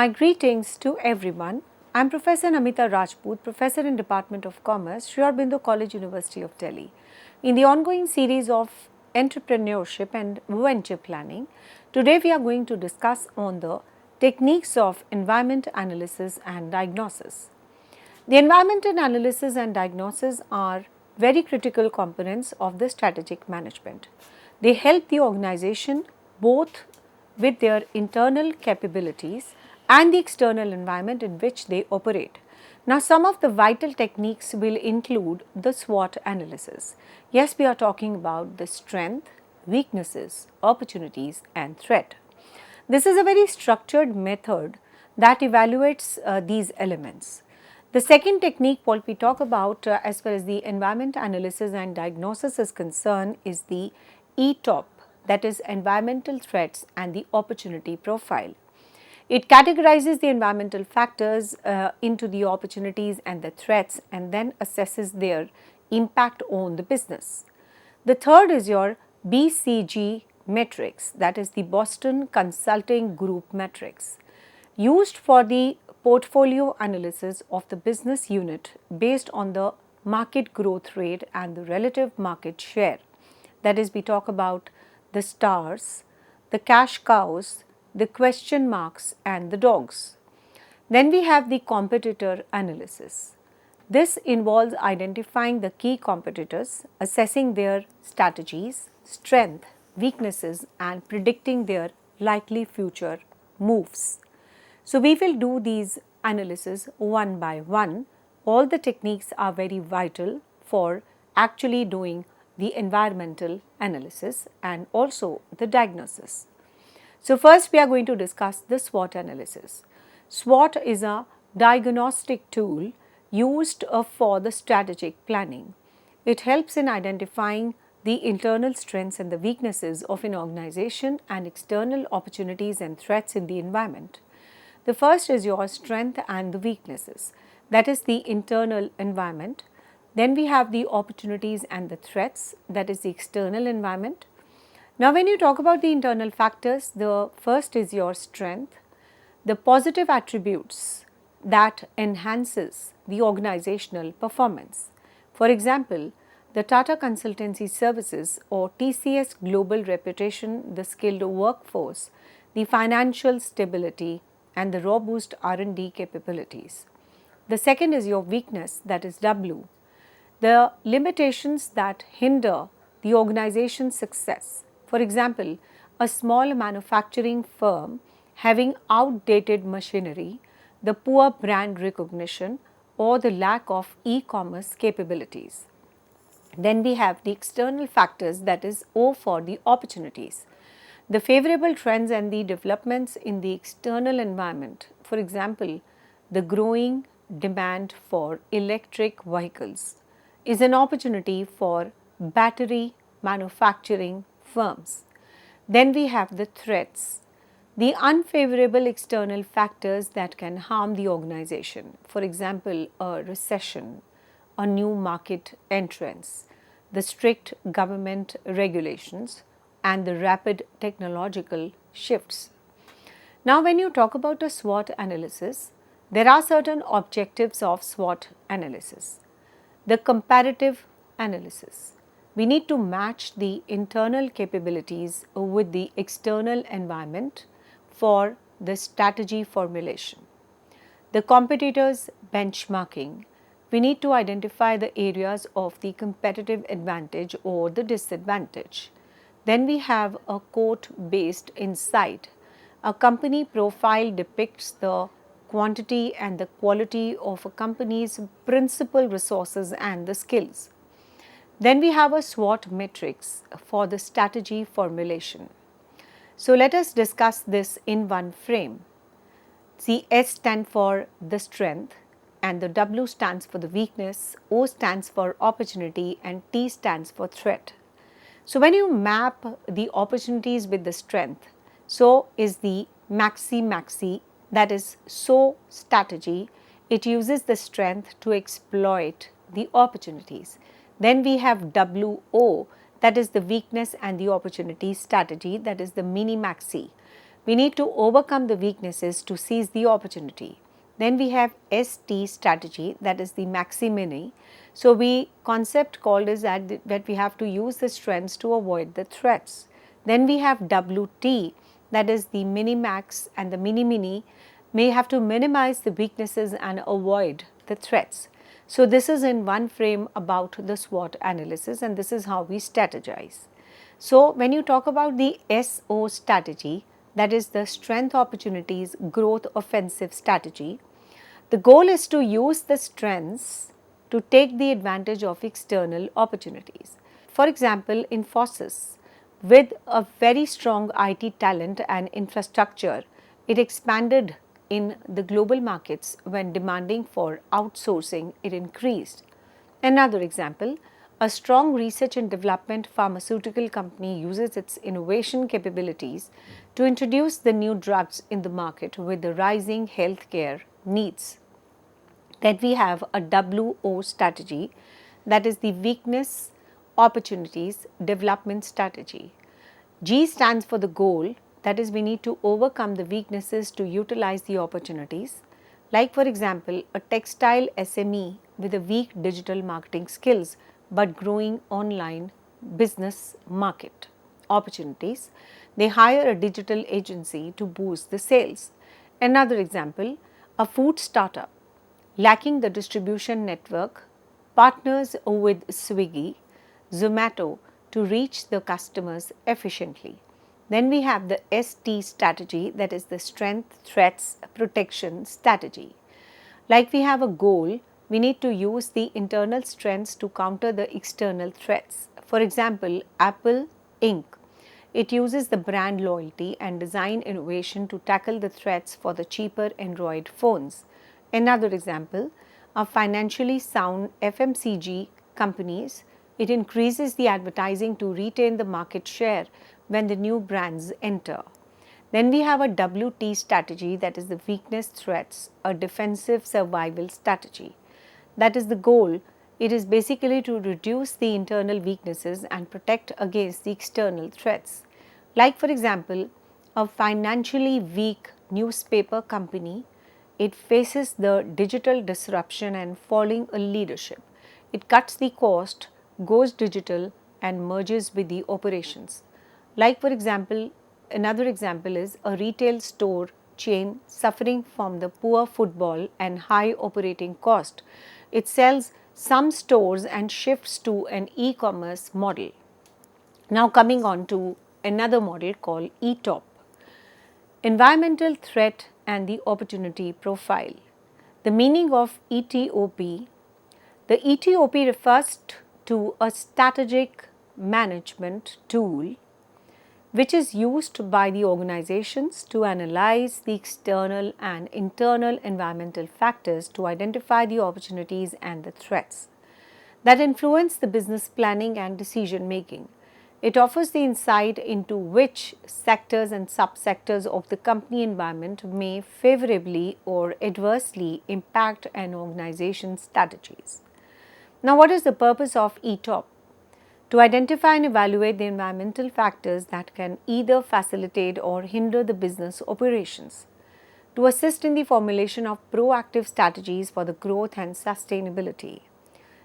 My greetings to everyone. I am Professor Namita Rajput, Professor in Department of Commerce, Sri Aurobindo College, University of Delhi. In the ongoing series of entrepreneurship and venture planning, today we are going to discuss on the techniques of environment analysis and diagnosis. The environmental analysis and diagnosis are very critical components of the strategic management. They help the organization both with their internal capabilities and the external environment in which they operate. Now, some of the vital techniques will include the SWOT analysis. Yes, we are talking about the strength, weaknesses, opportunities and threat. This is a very structured method that evaluates these elements. The second technique what we talk about as far as the environment analysis and diagnosis is concerned is the ETOP, that is environmental threats and the opportunity profile. It categorizes the environmental factors into the opportunities and the threats and then assesses their impact on the business. The third is your BCG matrix, that is the Boston Consulting Group matrix, used for the portfolio analysis of the business unit based on the market growth rate and the relative market share. That is, we talk about the stars, the cash cows, the question marks and the dogs. Then we have the competitor analysis. This involves identifying the key competitors, assessing their strategies, strength, weaknesses and predicting their likely future moves. So, we will do these analysis one by one. All the techniques are very vital for actually doing the environmental analysis and also the diagnosis. So, first we are going to discuss the SWOT analysis. SWOT is a diagnostic tool used for the strategic planning. It helps in identifying the internal strengths and the weaknesses of an organization and external opportunities and threats in the environment. The first is your strength and the weaknesses, that is the internal environment. Then we have the opportunities and the threats, that is the external environment. Now, when you talk about the internal factors, the first is your strength, the positive attributes that enhances the organizational performance. For example, the Tata Consultancy Services or TCS global reputation, the skilled workforce, the financial stability and the robust R&D capabilities. The second is your weakness, that is W, the limitations that hinder the organization's success. For example, a small manufacturing firm having outdated machinery, the poor brand recognition or the lack of e-commerce capabilities. Then we have the external factors, that is O for the opportunities. The favorable trends and the developments in the external environment, for example, the growing demand for electric vehicles is an opportunity for battery manufacturing firms. Then we have the threats, the unfavorable external factors that can harm the organization, for example, a recession, a new market entrance, the strict government regulations and the rapid technological shifts. Now, when you talk about a SWOT analysis, there are certain objectives of SWOT analysis. The comparative analysis. We need to match the internal capabilities with the external environment for the strategy formulation. The competitors benchmarking. We need to identify the areas of the competitive advantage or the disadvantage. Then we have a quote-based insight. A company profile depicts the quantity and the quality of a company's principal resources and the skills. Then we have a SWOT matrix for the strategy formulation. So, let us discuss this in one frame. The S stands for the strength and the W stands for the weakness, O stands for opportunity and T stands for threat. So, when you map the opportunities with the strength, so is the maxi, that is so strategy, it uses the strength to exploit the opportunities. Then we have WO, that is the weakness and the opportunity strategy, that is the mini maxi. We need to overcome the weaknesses to seize the opportunity. Then we have ST strategy, that is the maxi-mini. So we concept called is that we have to use the strengths to avoid the threats. Then we have WT, that is the mini-max and the mini-mini may have to minimize the weaknesses and avoid the threats. So this is in one frame about the SWOT analysis, and this is how we strategize. So when you talk about the SO strategy, that is the strength opportunities growth offensive strategy, the goal is to use the strengths to take the advantage of external opportunities. For example, Infosys, with a very strong IT talent and infrastructure, it expanded in the global markets. When demanding for outsourcing, it increased. Another example, a strong research and development pharmaceutical company uses its innovation capabilities to introduce the new drugs in the market with the rising healthcare needs. Then we have a WO strategy, that is the weakness opportunities development strategy. G stands for the goal, that is we need to overcome the weaknesses to utilize the opportunities. Like for example, a textile SME with a weak digital marketing skills but growing online business market opportunities. They hire a digital agency to boost the sales. Another example, a food startup lacking the distribution network partners with Swiggy, Zomato to reach the customers efficiently. Then we have the ST strategy, that is the strength, threats, protection strategy. Like we have a goal, we need to use the internal strengths to counter the external threats. For example, Apple Inc. It uses the brand loyalty and design innovation to tackle the threats for the cheaper Android phones. Another example, a financially sound FMCG companies, it increases the advertising to retain the market share when the new brands enter. Then we have a WT strategy, that is the weakness threats, a defensive survival strategy. That is the goal. It is basically to reduce the internal weaknesses and protect against the external threats. Like for example, a financially weak newspaper company, it faces the digital disruption and falling leadership. It cuts the cost, goes digital and merges with the operations. Like for example, another example is a retail store chain suffering from the poor footfall and high operating cost. It sells some stores and shifts to an e-commerce model. Now coming on to another model called ETOP, environmental threat and the opportunity profile. The meaning of ETOP, the ETOP refers to a strategic management tool which is used by the organizations to analyze the external and internal environmental factors to identify the opportunities and the threats that influence the business planning and decision making. It offers the insight into which sectors and subsectors of the company environment may favorably or adversely impact an organization's strategies. Now, what is the purpose of ETOP? To identify and evaluate the environmental factors that can either facilitate or hinder the business operations, to assist in the formulation of proactive strategies for the growth and sustainability,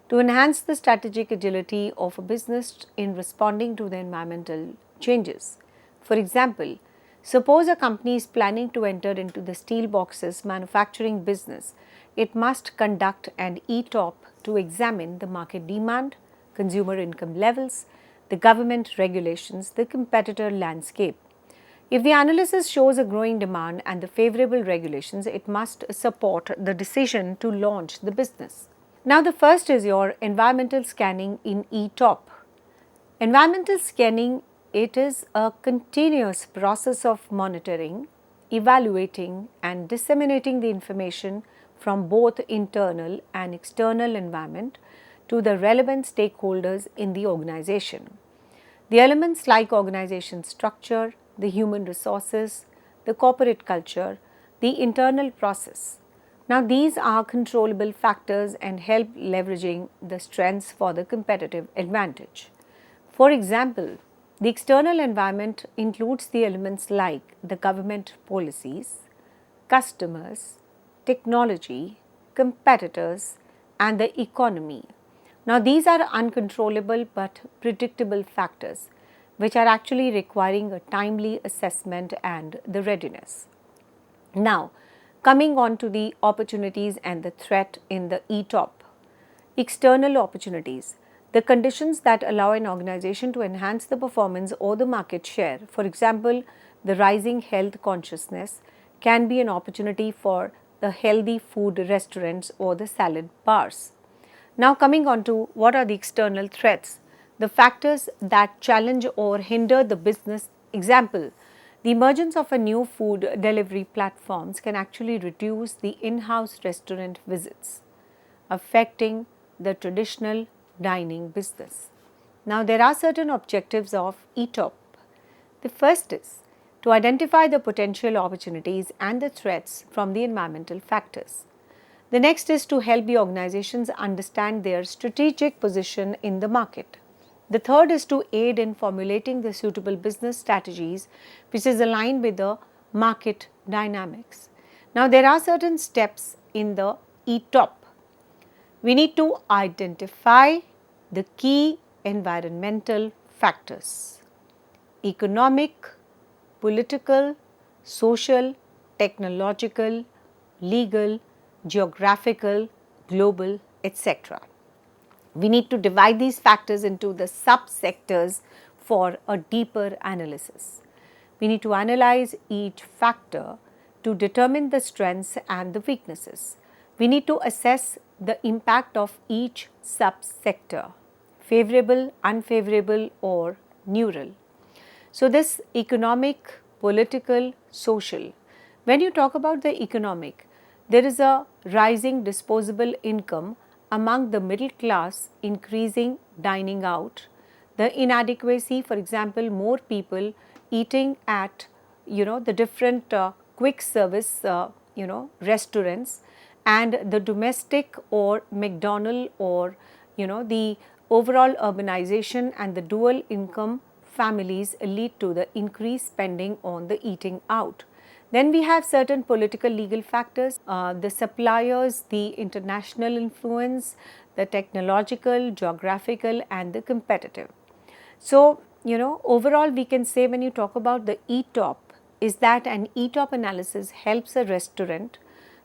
to enhance the strategic agility of a business in responding to the environmental changes. For example, suppose a company is planning to enter into the steel boxes manufacturing business, it must conduct an ETOP to examine the market demand, consumer income levels, the government regulations, the competitor landscape. If the analysis shows a growing demand and the favorable regulations, it must support the decision to launch the business. Now, the first is your environmental scanning in ETOP. Environmental scanning, it is a continuous process of monitoring, evaluating and disseminating the information from both internal and external environment to the relevant stakeholders in the organization. The elements like organization structure, the human resources, the corporate culture, the internal process. Now, these are controllable factors and help leveraging the strengths for the competitive advantage. For example, The external environment includes the elements like the government policies, customers, technology, competitors, and the economy. Now, these are uncontrollable but predictable factors which are actually requiring a timely assessment and the readiness. Now, coming on to the opportunities and the threat in the ETOP. External opportunities, the conditions that allow an organization to enhance the performance or the market share. For example, the rising health consciousness can be an opportunity for the healthy food restaurants or the salad bars. Now, coming on to what are the external threats, the factors that challenge or hinder the business. Example, the emergence of a new food delivery platforms can actually reduce the in-house restaurant visits, affecting the traditional dining business. Now, there are certain objectives of ETOP. The first is to identify the potential opportunities and the threats from the environmental factors. The next is to help the organizations understand their strategic position in the market. The third is to aid in formulating the suitable business strategies which is aligned with the market dynamics. Now, there are certain steps in the ETOP. We need to identify the key environmental factors: economic, political, social, technological, legal, geographical, global, etc. We need to divide these factors into the subsectors for a deeper analysis. We need to analyze each factor to determine the strengths and the weaknesses. We need to assess the impact of each subsector, favorable, unfavorable, or neutral. So, this economic, political, social. When you talk about the economic, there is a rising disposable income among the middle class, increasing dining out, the inadequacy, for example, more people eating at the different quick service restaurants, and the domestic or McDonald or the overall urbanization and the dual income families lead to the increased spending on the eating out. Then we have certain political legal factors, the suppliers, the international influence, the technological, geographical, and the competitive. So, overall we can say when you talk about the ETOP is that an ETOP analysis helps a restaurant,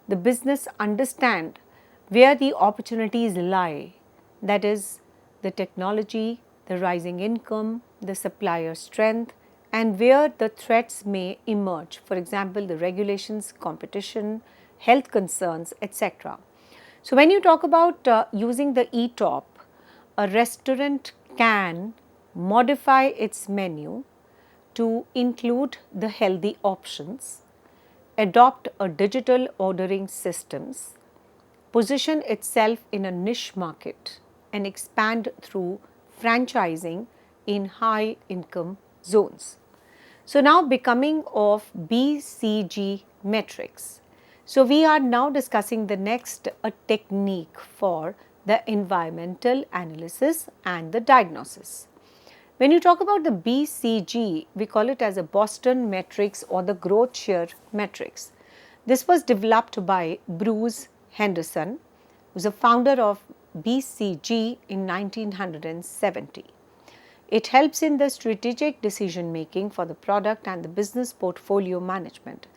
the business understand where the opportunities lie, that is the technology, the rising income, the supplier strength, and where the threats may emerge, for example, the regulations, competition, health concerns, etc. So, when you talk about using the ETOP, a restaurant can modify its menu to include the healthy options, adopt a digital ordering systems, position itself in a niche market, and expand through franchising in high income zones. So, now becoming of BCG metrics. So, we are now discussing the next technique for the environmental analysis and the diagnosis. When you talk about the BCG, we call it as a Boston metrics or the growth share metrics. This was developed by Bruce Henderson, who is a founder of BCG in 1970. It helps in the strategic decision making for the product and the business portfolio management.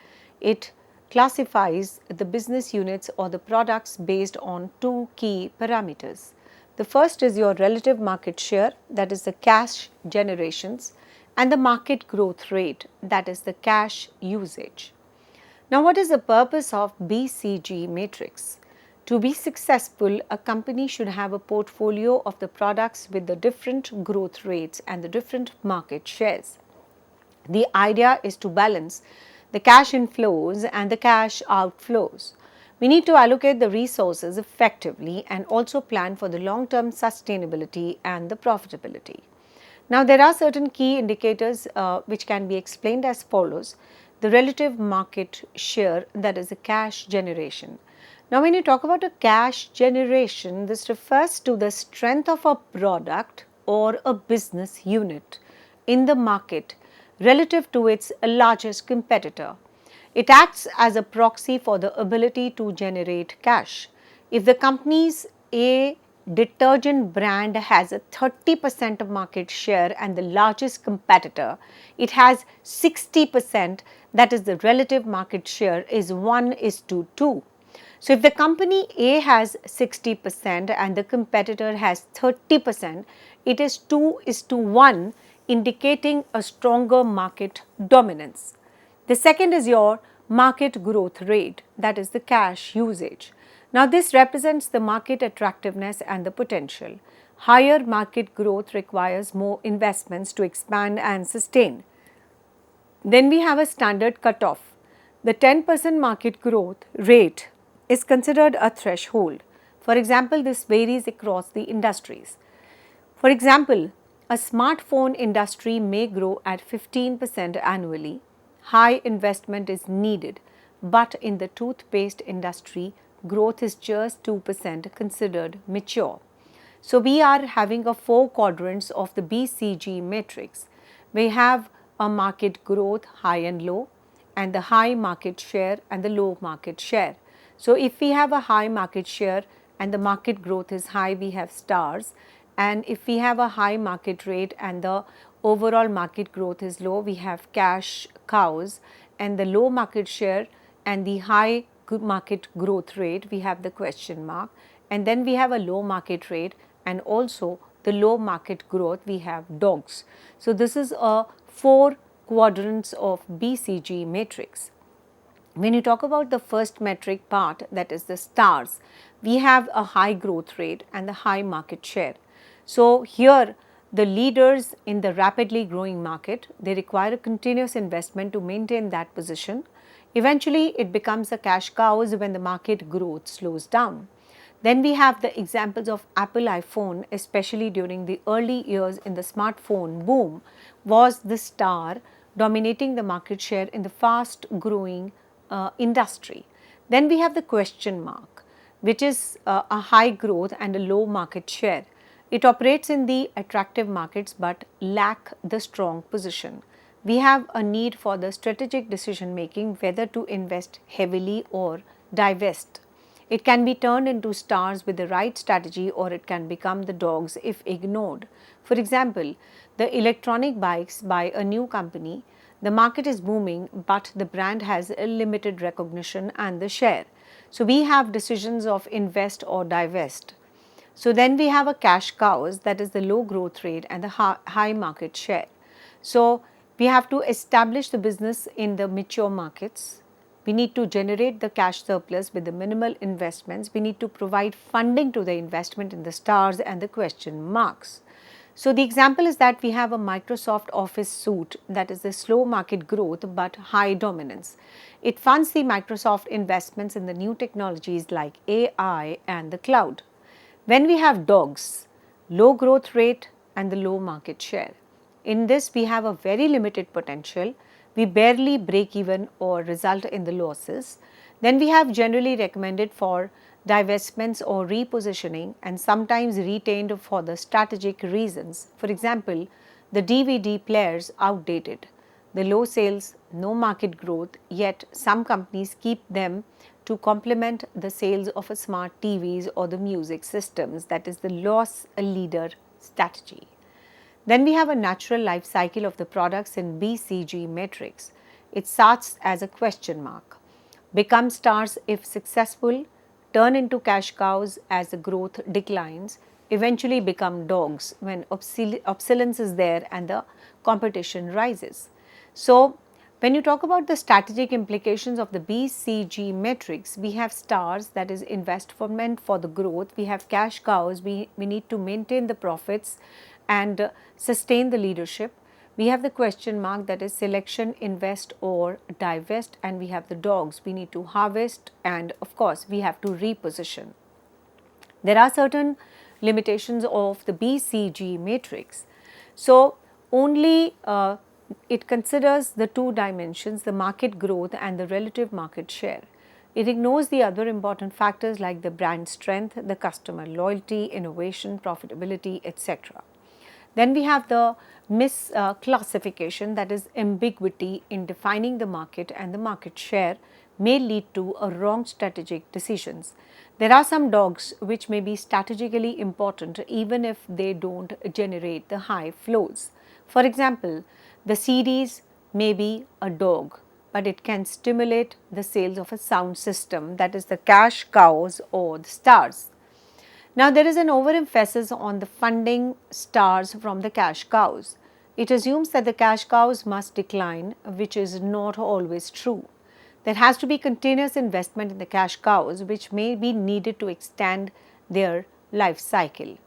It classifies the business units or the products based on two key parameters. The first is your relative market share, that is the cash generations, and the market growth rate, that is the cash usage. Now, what is the purpose of BCG matrix? To be successful, a company should have a portfolio of the products with the different growth rates and the different market shares. The idea is to balance the cash inflows and the cash outflows. We need to allocate the resources effectively and also plan for the long-term sustainability and the profitability. Now, there are certain key indicators which can be explained as follows. The relative market share, that is the cash generation. Now, when you talk about a cash generation, this refers to the strength of a product or a business unit in the market relative to its largest competitor. It acts as a proxy for the ability to generate cash. If the company's A detergent brand has a 30% of market share and the largest competitor, it has 60%, that is the relative market share is 1:2. So if the company A has 60% and the competitor has 30%, it is 2:1, indicating a stronger market dominance. The second is your market growth rate, that is the cash usage. Now this represents the market attractiveness and the potential. Higher market growth requires more investments to expand and sustain. Then we have a standard cutoff. The 10% market growth rate is considered a threshold. For example, this varies across the industries. For example, a smartphone industry may grow at 15% annually. High investment is needed, but in the toothpaste industry, growth is just 2%, considered mature. So we are having a 4 quadrants of the BCG matrix. We have a market growth high and low, and the high market share and the low market share. So if we have a high market share and the market growth is high, we have stars, and if we have a high market rate and the overall market growth is low, we have cash cows, and the low market share and the high market growth rate, we have the question mark, and then we have a low market rate and also the low market growth, we have dogs. So this is a 4 quadrants of BCG matrix. When you talk about the first metric part, that is the stars, we have a high growth rate and the high market share. So here the leaders in the rapidly growing market, they require a continuous investment to maintain that position. Eventually it becomes a cash cows when the market growth slows down. Then we have the examples of Apple iPhone, especially during the early years in the smartphone boom, was the star dominating the market share in the fast growing industry. Then we have the question mark, which is a high growth and a low market share. It operates in the attractive markets but lack the strong position. We have a need for the strategic decision making whether to invest heavily or divest. It can be turned into stars with the right strategy, or it can become the dogs if ignored. For example, the electronic bikes by a new company, the market is booming but the brand has a limited recognition and the share. So we have decisions of invest or divest. So then we have a cash cows, that is the low growth rate and the high market share. So we have to establish the business in the mature markets. We need to generate the cash surplus with the minimal investments. We need to provide funding to the investment in the stars and the question marks. So the example is that we have a Microsoft Office suite, that is the slow market growth but high dominance. It funds the Microsoft investments in the new technologies like AI and the cloud. When we have dogs, low growth rate and the low market share. In this we have a very limited potential. We barely break even or result in the losses. Then we have generally recommended for divestments or repositioning and sometimes retained for the strategic reasons. For example, the DVD players outdated, the low sales, no market growth, yet some companies keep them to complement the sales of a smart TVs or the music systems, that is the loss leader strategy. Then we have a natural life cycle of the products in BCG matrix. It starts as a question mark, become stars if successful, turn into cash cows as the growth declines, eventually become dogs when obsolescence is there and the competition rises. So when you talk about the strategic implications of the BCG matrix, we have stars, that is investment for the growth. We have cash cows, we need to maintain the profits and sustain the leadership. We have the question mark, that is selection, invest or divest, and we have the dogs, we need to harvest, and of course we have to reposition. There are certain limitations of the BCG matrix. So only it considers the 2 dimensions, the market growth and the relative market share. It ignores the other important factors like the brand strength, the customer loyalty, innovation, profitability, etc. Then we have the misclassification, that is ambiguity in defining the market, and the market share may lead to a wrong strategic decisions. There are some dogs which may be strategically important even if they don't generate the high flows. For example, the series may be a dog, but it can stimulate the sales of a sound system, that is the cash cows or the stars. Now, there is an overemphasis on the funding stars from the cash cows. It assumes that the cash cows must decline, which is not always true. There has to be continuous investment in the cash cows, which may be needed to extend their life cycle.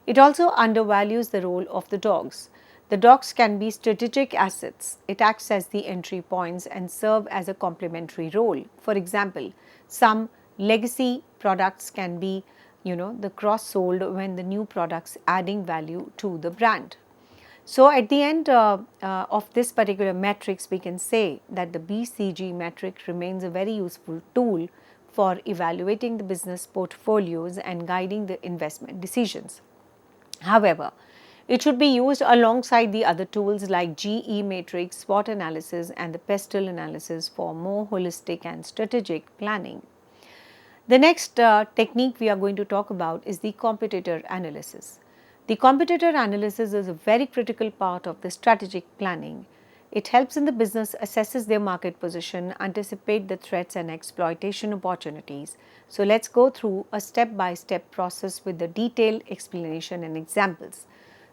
It also undervalues the role of the dogs. The dogs can be strategic assets. It acts as the entry points and serve as a complementary role. For example, some legacy products can be, the cross sold when the new products adding value to the brand. So, at the end of this particular matrix, we can say that the BCG metric remains a very useful tool for evaluating the business portfolios and guiding the investment decisions. However, it should be used alongside the other tools like GE matrix, SWOT analysis, and the pestle analysis for more holistic and strategic planning. The next technique we are going to talk about is the competitor analysis. The competitor analysis is a very critical part of the strategic planning. It helps in the business assesses their market position, anticipate the threats and exploitation opportunities. So, let's go through a step-by-step process with the detailed explanation and examples.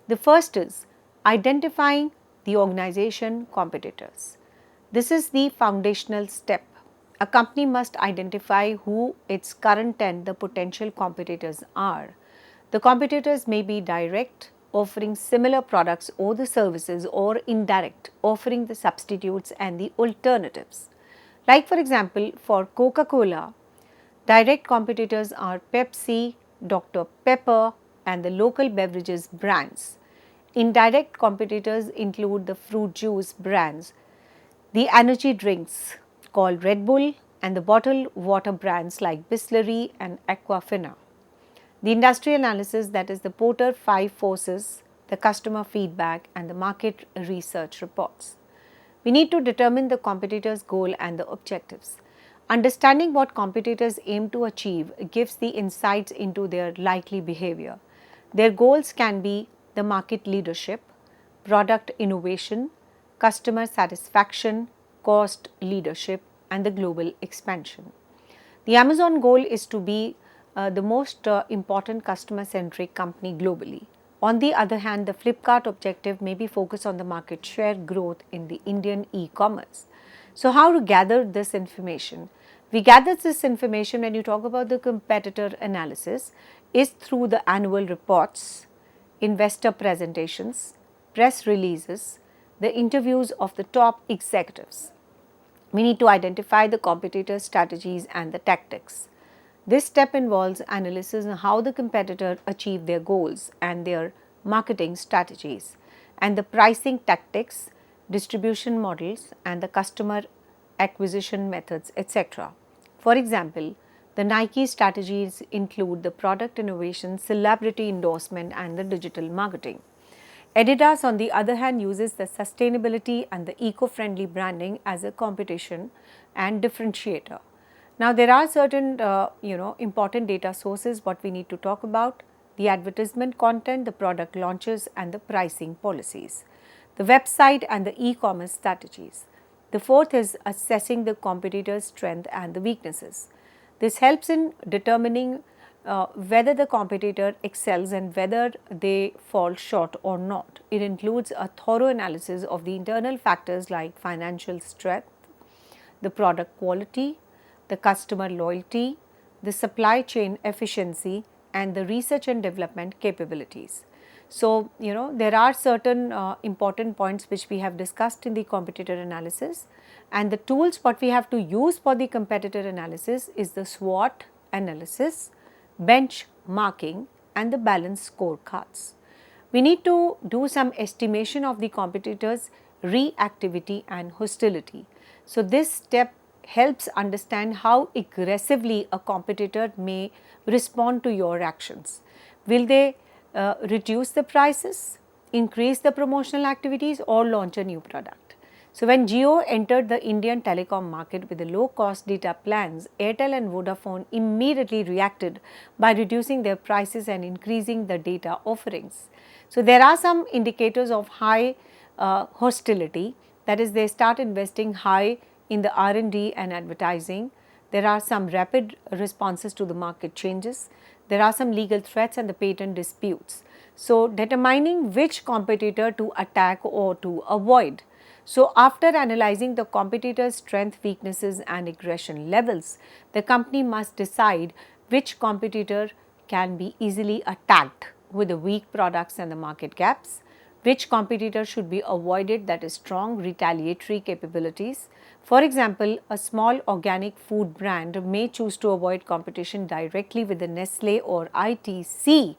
The first is identifying the organization competitors. This is the foundational step. A company must identify who its current and the potential competitors are. The competitors may be direct, offering similar products or the services, or indirect, offering the substitutes and the alternatives. Like for example, for Coca-Cola, direct competitors are Pepsi, Dr. Pepper, and the local beverages brands. Indirect competitors include the fruit juice brands, the energy drinks called Red Bull, and the bottled water brands like Bisleri and Aquafina. The industry analysis, that is the Porter 5 forces, the customer feedback, and the market research reports. We need to determine the competitor's goal and the objectives. Understanding what competitors aim to achieve gives the insights into their likely behavior. Their goals can be the market leadership, product innovation, customer satisfaction, cost leadership, and the global expansion. The Amazon goal is to be the most important customer centric company globally. On the other hand, the Flipkart objective may be focused on the market share growth in the Indian e-commerce. So, how to gather this information? We gather this information when you talk about the competitor analysis is through the annual reports, investor presentations, press releases, the interviews of the top executives. We need to identify the competitor strategies and the tactics. This step involves analysis on how the competitor achieve their goals and their marketing strategies, and the pricing tactics, distribution models, and the customer acquisition methods, etc. For example, the Nike strategies include the product innovation, celebrity endorsement, and the digital marketing. Adidas, on the other hand, uses the sustainability and the eco-friendly branding as a competition and differentiator. Now, there are certain important data sources what we need to talk about: the advertisement content, the product launches, and the pricing policies, the website and the e-commerce strategies. The fourth is assessing the competitor's strength and the weaknesses. This helps in determining whether the competitor excels and whether they fall short or not. It includes a thorough analysis of the internal factors like financial strength, the product quality, the customer loyalty, the supply chain efficiency, and the research and development capabilities. So, there are certain important points which we have discussed in the competitor analysis, and the tools what we have to use for the competitor analysis is the SWOT analysis, benchmarking, and the balanced scorecards. We need to do some estimation of the competitors' reactivity and hostility. So, this step helps understand how aggressively a competitor may respond to your actions. Will they reduce the prices? increase the promotional activities or launch a new product. So, when Jio entered the Indian telecom market with the low cost data plans, Airtel and Vodafone immediately reacted by reducing their prices and increasing the data offerings. So, there are some indicators of high hostility, that is, they start investing high in the R&D and advertising. There are some rapid responses to the market changes. There are some legal threats and the patent disputes. So, determining which competitor to attack or to avoid. So, after analyzing the competitor's strength, weaknesses and aggression levels, the company must decide which competitor can be easily attacked with the weak products and the market gaps, which competitor should be avoided, that is strong retaliatory capabilities. For example, a small organic food brand may choose to avoid competition directly with the Nestle or ITC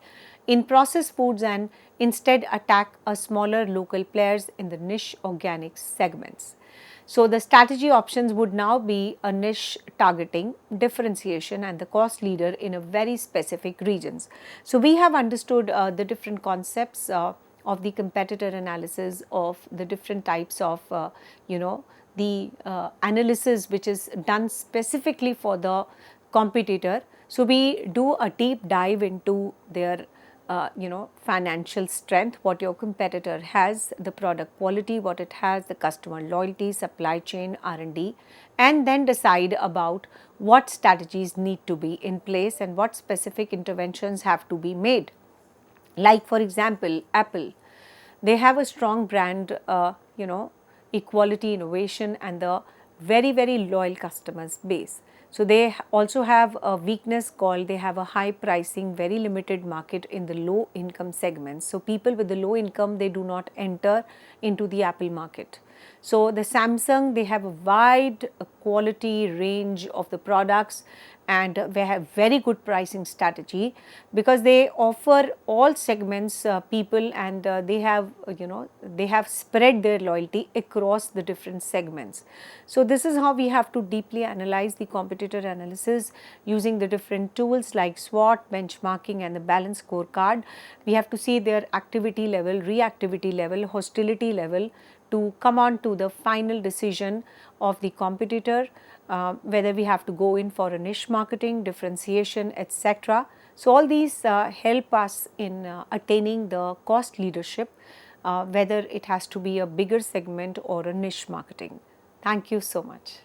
in processed foods and instead attack a smaller local players in the niche organic segments. So, the strategy options would now be a niche targeting, differentiation and the cost leader in a very specific regions. So, we have understood the different concepts of the competitor analysis, of the different types of the analysis which is done specifically for the competitor. So, we do a deep dive into their financial strength, what your competitor has, the product quality, what it has, the customer loyalty, supply chain, R&D, and then decide about what strategies need to be in place and what specific interventions have to be made. Like for example, Apple, they have a strong brand, equality, innovation and the very loyal customers base. So, they also have a weakness called they have a high pricing, very limited market in the low income segments. So, people with the low income, they do not enter into the Apple market. So, the Samsung, they have a wide quality range of the products and they have very good pricing strategy because they offer all segments people and they have they have spread their loyalty across the different segments. So, this is how we have to deeply analyze the competitor analysis using the different tools like SWOT, benchmarking and the balance scorecard. We have to see their activity level, reactivity level, hostility level to come on to the final decision of the competitor, whether we have to go in for a niche marketing, differentiation, etc. So, all these help us in attaining the cost leadership, whether it has to be a bigger segment or a niche marketing. Thank you so much.